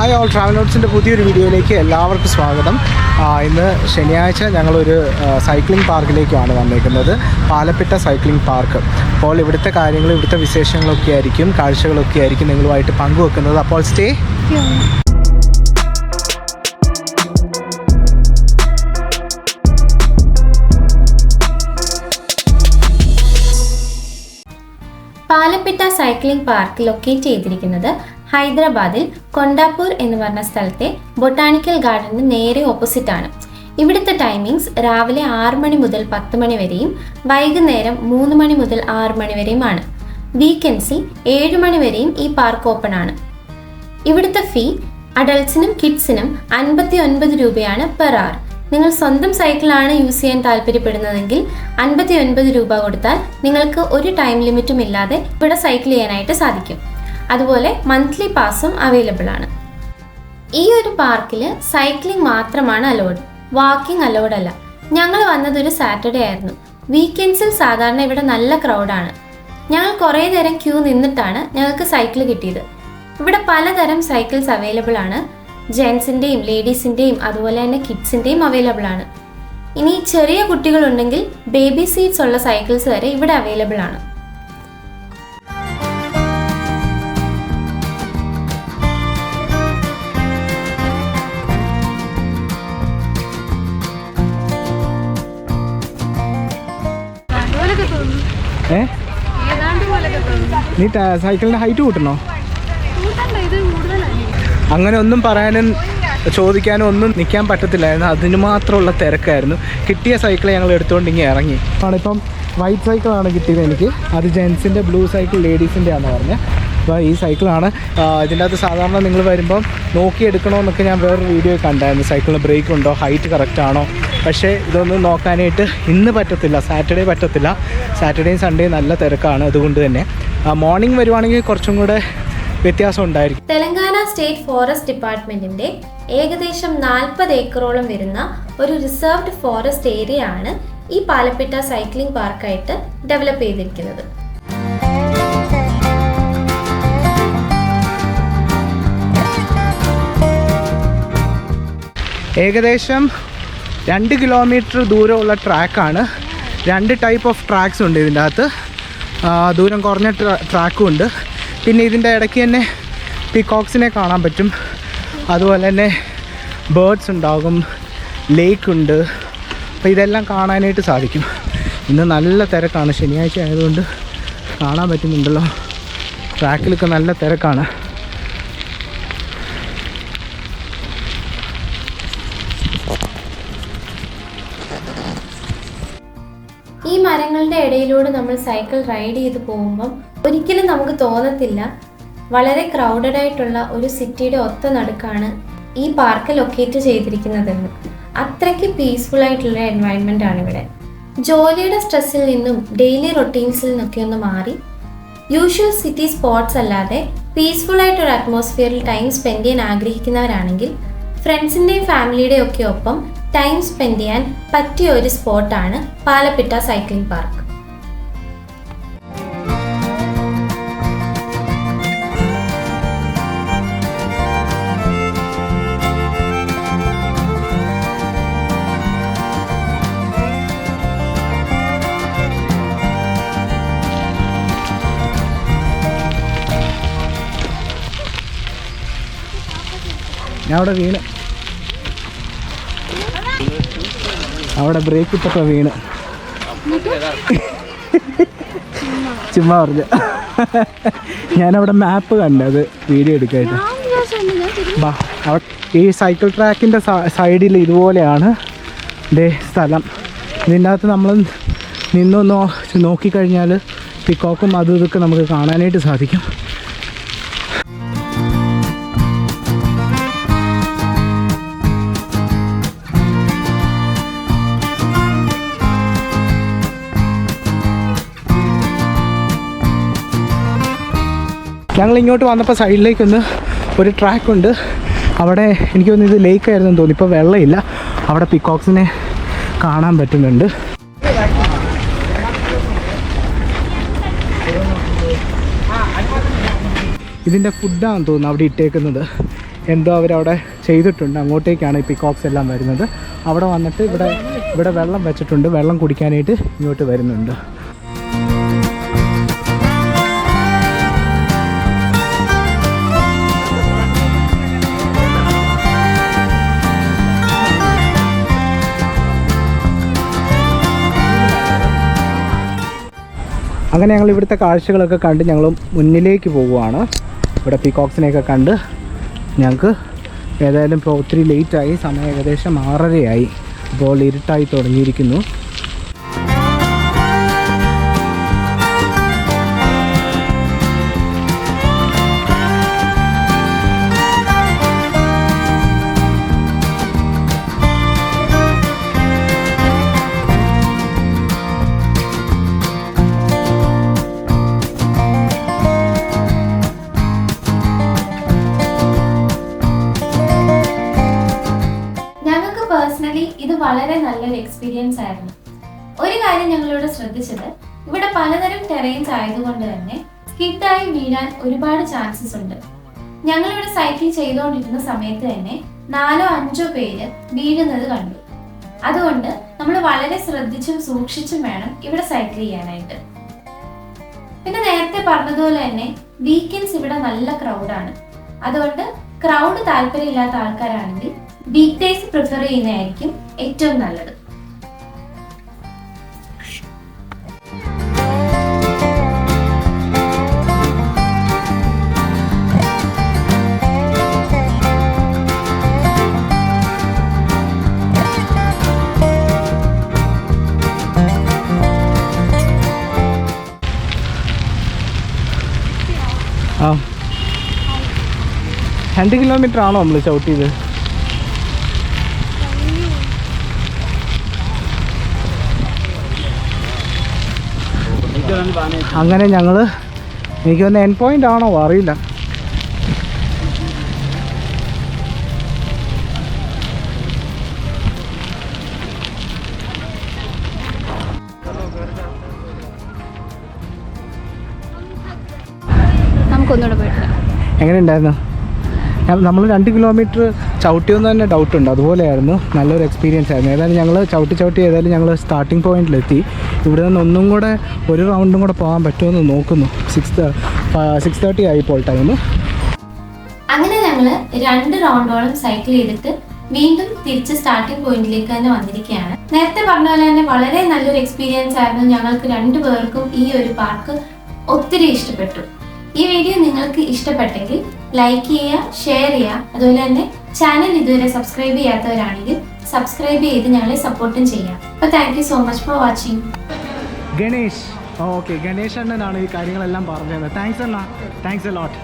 Hi all, travel നോട്ട്സിൻ്റെ പുതിയൊരു വീഡിയോയിലേക്ക് എല്ലാവർക്കും സ്വാഗതം. ഇന്ന് ശനിയാഴ്ച ഞങ്ങളൊരു സൈക്ലിംഗ് പാർക്കിലേക്കാണ് വന്നേക്കുന്നത്, പാലപ്പിട്ട സൈക്ലിംഗ് പാർക്ക്. അപ്പോൾ ഇവിടുത്തെ കാര്യങ്ങൾ, ഇവിടുത്തെ വിശേഷങ്ങളൊക്കെ ആയിരിക്കും, കാഴ്ചകളൊക്കെ ആയിരിക്കും നിങ്ങളുമായിട്ട് പങ്കുവെക്കുന്നത്. അപ്പോൾ സ്റ്റേ. പാലപ്പിട്ട സൈക്ലിംഗ് പാർക്ക് ലൊക്കേറ്റ് ചെയ്തിരിക്കുന്നത് ഹൈദരാബാദിൽ കൊണ്ടാപ്പൂർ എന്ന് പറഞ്ഞ സ്ഥലത്തെ ബൊട്ടാണിക്കൽ ഗാർഡന് നേരെ ഓപ്പോസിറ്റ് ആണ്. ഇവിടുത്തെ ടൈമിങ്സ് രാവിലെ 6 മണി മുതൽ 10 മണി വരെയും വൈകുന്നേരം 3 മണി മുതൽ 6 മണി വരെയുമാണ്. വീക്കെൻഡ്സിൽ 7 മണി വരെയും ഈ പാർക്ക് ഓപ്പൺ ആണ്. ഇവിടുത്തെ ഫീ അഡൾട്ട്സിനും കിഡ്സിനും 59 രൂപയാണ് പെർ അവർ. നിങ്ങൾ സ്വന്തം സൈക്കിളാണ് യൂസ് ചെയ്യാൻ താല്പര്യപ്പെടുന്നതെങ്കിൽ 59 രൂപ കൊടുത്താൽ നിങ്ങൾക്ക് ഒരു ടൈം ലിമിറ്റും ഇല്ലാതെ ഇവിടെ സൈക്കിൾ ചെയ്യാനായിട്ട് സാധിക്കും. അതുപോലെ മന്ത്ലി പാസും അവൈലബിൾ ആണ്. ഈ ഒരു പാർക്കിൽ സൈക്ലിംഗ് മാത്രമാണ് അലോഡ്, വാക്കിംഗ് അലോഡ് അല്ല. ഞങ്ങൾ വന്നതൊരു സാറ്റർഡേ ആയിരുന്നു. വീക്കെൻഡ്സിൽ സാധാരണ ഇവിടെ നല്ല ക്രൗഡാണ്. ഞങ്ങൾ കുറേ നേരം ക്യൂ നിന്നിട്ടാണ് ഞങ്ങൾക്ക് സൈക്കിൾ കിട്ടിയത്. ഇവിടെ പലതരം സൈക്കിൾസ് അവൈലബിൾ ആണ്. ജെൻസിൻ്റെയും ലേഡീസിൻ്റെയും അതുപോലെ തന്നെ കിഡ്സിൻ്റെയും അവൈലബിൾ ആണ്. ഇനി ചെറിയ കുട്ടികളുണ്ടെങ്കിൽ ബേബി സീറ്റ്സ് ഉള്ള സൈക്കിൾസ് വരെ ഇവിടെ അവൈലബിൾ ആണ്. നീ സൈക്കിളിൻ്റെ ഹൈറ്റ് കൂട്ടണോ? അങ്ങനെ ഒന്നും പറയാനും ചോദിക്കാനും ഒന്നും നിൽക്കാൻ പറ്റത്തില്ലായിരുന്നു. അതിന് മാത്രമുള്ള തിരക്കായിരുന്നു. കിട്ടിയ സൈക്കിൾ ഞങ്ങൾ എടുത്തുകൊണ്ട് ഇങ്ങനെ ഇറങ്ങി. ആണിപ്പം വൈറ്റ് സൈക്കിളാണ് കിട്ടിയത് എനിക്ക്. അത് ജെൻസിൻ്റെ, ബ്ലൂ സൈക്കിൾ ലേഡീസിൻ്റെ ആണെന്ന് പറഞ്ഞത്. അപ്പോൾ ഈ സൈക്കിളാണ്. ഇതിൻ്റെ അകത്ത് സാധാരണ നിങ്ങൾ വരുമ്പം നോക്കിയെടുക്കണമെന്നൊക്കെ ഞാൻ വേറൊരു വീഡിയോ കണ്ടായിരുന്നു. സൈക്കിളിന് ബ്രേക്ക് ഉണ്ടോ, ഹൈറ്റ് കറക്റ്റ് ആണോ. പക്ഷേ ഇതൊന്നും നോക്കാനായിട്ട് ഇന്ന് പറ്റത്തില്ല, സാറ്റർഡേ പറ്റത്തില്ല. സാറ്റർഡേയും സൺഡേയും നല്ല തിരക്കാണ്. അതുകൊണ്ട് തന്നെ മോർണിംഗ് വരുവാണെങ്കിൽ കുറച്ചും കൂടെ വ്യത്യാസം ഉണ്ടായിരിക്കും. തെലങ്കാന സ്റ്റേറ്റ് ഫോറസ്റ്റ് ഡിപ്പാർട്ട്മെന്റിന്റെ ഏകദേശം 40 ഏക്കറോളം വരുന്ന ഒരു റിസർവ്ഡ് ഫോറസ്റ്റ് ഏരിയ ആണ് ഈ പാലപ്പിട്ട സൈക്ലിംഗ് പാർക്കായിട്ട് ഡെവലപ്പ് ചെയ്തിരിക്കുന്നത്. ഏകദേശം 2 കിലോമീറ്റർ ദൂരമുള്ള ട്രാക്കാണ്. 2 ടൈപ്പ് ഓഫ് ട്രാക്സ് ഉണ്ട് ഇതിൻ്റെ അകത്ത്. ദൂരം കുറഞ്ഞ ട്രാക്കും ഉണ്ട്. പിന്നെ ഇതിൻ്റെ ഇടയ്ക്ക് തന്നെ പീകോക്സിനെ കാണാൻ പറ്റും. അതുപോലെ തന്നെ ബേർഡ്സ് ഉണ്ടാകും, ലേക്ക് ഉണ്ട്. അപ്പോൾ ഇതെല്ലാം കാണാനായിട്ട് സാധിക്കും. ഇന്ന് നല്ല തിരക്കാണ്, ശനിയാഴ്ച ആയതുകൊണ്ട് കാണാൻ പറ്റുന്നുണ്ടല്ലോ. ട്രാക്കിലൊക്കെ നല്ല തിരക്കാണ്. ഈ മരങ്ങളുടെ ഇടയിലൂടെ നമ്മൾ സൈക്കിൾ റൈഡ് ചെയ്ത് പോകുമ്പം ഒരിക്കലും നമുക്ക് തോന്നത്തില്ല വളരെ ക്രൗഡഡ് ആയിട്ടുള്ള ഒരു സിറ്റിയുടെ ഒത്ത നടുക്കാണ് ഈ പാർക്ക് ലൊക്കേറ്റ് ചെയ്തിരിക്കുന്നതെന്ന്. അത്രയ്ക്ക് പീസ്ഫുൾ ആയിട്ടുള്ള എൻവയൺമെൻ്റ് ആണ് ഇവിടെ. ജോലിയുടെ സ്ട്രെസ്സിൽ നിന്നും ഡെയിലി റൊട്ടീൻസിൽ നിന്നൊക്കെ ഒന്ന് മാറി യൂഷ്വൽ സിറ്റി സ്പോട്ട്സ് അല്ലാതെ പീസ്ഫുൾ ആയിട്ടൊരു അറ്റ്മോസ്ഫിയറിൽ ടൈം സ്പെൻഡ് ചെയ്യാൻ ആഗ്രഹിക്കുന്നവരാണെങ്കിൽ ഫ്രണ്ട്സിൻ്റെയും ഫാമിലിയുടെയും ഒക്കെ ഒപ്പം ടൈം സ്പെൻഡ് ചെയ്യാൻ പറ്റിയ ഒരു സ്പോട്ടാണ് പാലപ്പിട്ട സൈക്ലിംഗ് പാർക്ക്. ഞാൻ അവിടെ ബ്രേക്ക് ഇട്ടപ്പോൾ വീണ് ചുമ്മാ പറഞ്ഞു. ഞാനവിടെ മാപ്പ് കണ്ടത് വീഡിയോ എടുക്കായിട്ട്. ഈ സൈക്കിൾ ട്രാക്കിൻ്റെ സൈഡിൽ ഇതുപോലെയാണ് സ്ഥലം. ഇതിൻ്റെ അകത്ത് നമ്മൾ നിന്നൊന്ന് നോക്കിക്കഴിഞ്ഞാൽ പിക്കോക്കും അതും ഇതൊക്കെ നമുക്ക് കാണാനായിട്ട് സാധിക്കും. ഞങ്ങൾ ഇങ്ങോട്ട് വന്നപ്പോൾ സൈഡിലേക്കൊന്ന് ഒരു ട്രാക്കുണ്ട്. അവിടെ എനിക്ക് തോന്നുന്നു ഇത് ലേക്കായിരുന്നു തോന്നി. ഇപ്പോൾ വെള്ളമില്ല. അവിടെ പിക്കോക്സിനെ കാണാൻ പറ്റുന്നുണ്ട്. ഇതിൻ്റെ ഫുഡാണെന്ന് തോന്നുന്നു അവിടെ ഇട്ടേക്കുന്നത്. എന്തോ അവരവിടെ ചെയ്തിട്ടുണ്ട്. അങ്ങോട്ടേക്കാണ് ഈ പീകോക്സ് എല്ലാം വരുന്നത്. അവിടെ വന്നിട്ട് ഇവിടെ വെള്ളം വെച്ചിട്ടുണ്ട്. വെള്ളം കുടിക്കാനായിട്ട് ഇങ്ങോട്ട് വരുന്നുണ്ട്. അങ്ങനെ ഞങ്ങൾ ഇവിടുത്തെ കാഴ്ചകളൊക്കെ കണ്ട് ഞങ്ങൾ മുന്നിലേക്ക് പോവുകയാണ്. ഇവിടെ പീകോക്സിനെയൊക്കെ കണ്ട് ഞങ്ങൾക്ക് ഏതായാലും ഇപ്പോൾ ഒത്തിരി ലേറ്റായി. സമയം ഏകദേശം 6:30 അപ്പോൾ ഇരുട്ടായി തുടങ്ങിയിരിക്കുന്നു. പേഴ്സണലി ഇത് വളരെ നല്ലൊരു എക്സ്പീരിയൻസ് ആയിരുന്നു. ഒരു കാര്യം ഞങ്ങളിവിടെ ശ്രദ്ധിച്ചത്, ഇവിടെ പലതരം ടെറൈൻസ് ആയതുകൊണ്ട് തന്നെ സ്കിഡായി വീഴാൻ ഒരുപാട് ചാൻസസ് ഉണ്ട്. ഞങ്ങളിവിടെ സൈക്കിൾ ചെയ്തുകൊണ്ടിരുന്ന സമയത്ത് തന്നെ 4-5 പേര് വീഴുന്നത് കണ്ടു. അതുകൊണ്ട് നമ്മൾ വളരെ ശ്രദ്ധിച്ചും സൂക്ഷിച്ചും വേണം ഇവിടെ സൈക്കിൾ ചെയ്യാനായിട്ട്. പിന്നെ നേരത്തെ പറഞ്ഞതുപോലെ തന്നെ വീക്കെൻഡ്സ് ഇവിടെ നല്ല ക്രൗഡാണ്. അതുകൊണ്ട് ക്രൗഡ് താല്പര്യമില്ലാത്ത ആൾക്കാരാണെങ്കിൽ വീക്ക് ഡേയ്സ് പ്രിഫർ ചെയ്യുന്നതായിരിക്കും ഏറ്റവും നല്ലത്. ആ 2 കിലോമീറ്റർ ആണോ നമ്മൾ ചവിട്ടിയത്? അങ്ങനെ ഞങ്ങൾ എനിക്കൊന്ന് എൻഡ് പോയിന്റ് ആണോ അറിയില്ല. നമുക്കൊന്നുകൂടെ പോയിട്ട് എങ്ങനെ ഉണ്ടായിരുന്നു? നമ്മൾ 2 കിലോമീറ്റർ ചവിട്ടിയെന്ന് തന്നെ ഡൗട്ടുണ്ട്. അതുപോലെയായിരുന്നു, നല്ലൊരു എക്സ്പീരിയൻസ് ആയിരുന്നു. ഏതായാലും ഞങ്ങൾ ചവിട്ടി ഏതായാലും ഞങ്ങൾ സ്റ്റാർട്ടിംഗ് പോയിന്റിലെത്തി. ഇവിടെ നിന്ന് ഒന്നും കൂടെ ഒരു റൗണ്ടും കൂടെ പോകാൻ പറ്റുമെന്ന് നോക്കുന്നു. 6:30 ആയിപ്പോൾ ടൈം. അങ്ങനെ ഞങ്ങൾ 2 റൗണ്ടോളം സൈക്കിൾ ചെയ്തിട്ട് വീണ്ടും തിരിച്ച് സ്റ്റാർട്ടിംഗ് പോയിന്റിലേക്ക് തന്നെ വന്നിരിക്കുകയാണ്. നേരത്തെ പറഞ്ഞ പോലെ തന്നെ വളരെ നല്ലൊരു എക്സ്പീരിയൻസ് ആയിരുന്നു. ഞങ്ങൾക്ക് 2 പേർക്കും ഈ ഒരു പാർക്ക് ഒത്തിരി ഇഷ്ടപ്പെട്ടു. ഈ വീഡിയോ നിങ്ങൾക്ക് ഇഷ്ടപ്പെട്ടെങ്കിൽ ലൈക്ക് ചെയ്യുക, ഷെയർ ചെയ്യുക. അതുപോലെ തന്നെ ചാനൽ ഇതുവരെ സബ്സ്ക്രൈബ് ചെയ്യാത്തവരാണെങ്കിൽ സബ്സ്ക്രൈബ് ചെയ്ത് ഞങ്ങളെ സപ്പോർട്ടും ചെയ്യാം. അപ്പോൾ thank you so much for watching. Ganesh, okay, Ganesh അണ്ണനാണ് ഈ കാര്യങ്ങളെല്ലാം പറഞ്ഞത്. താങ്ക്സ് അണ്ണ, താങ്ക്സ് എ ലോട്ട്.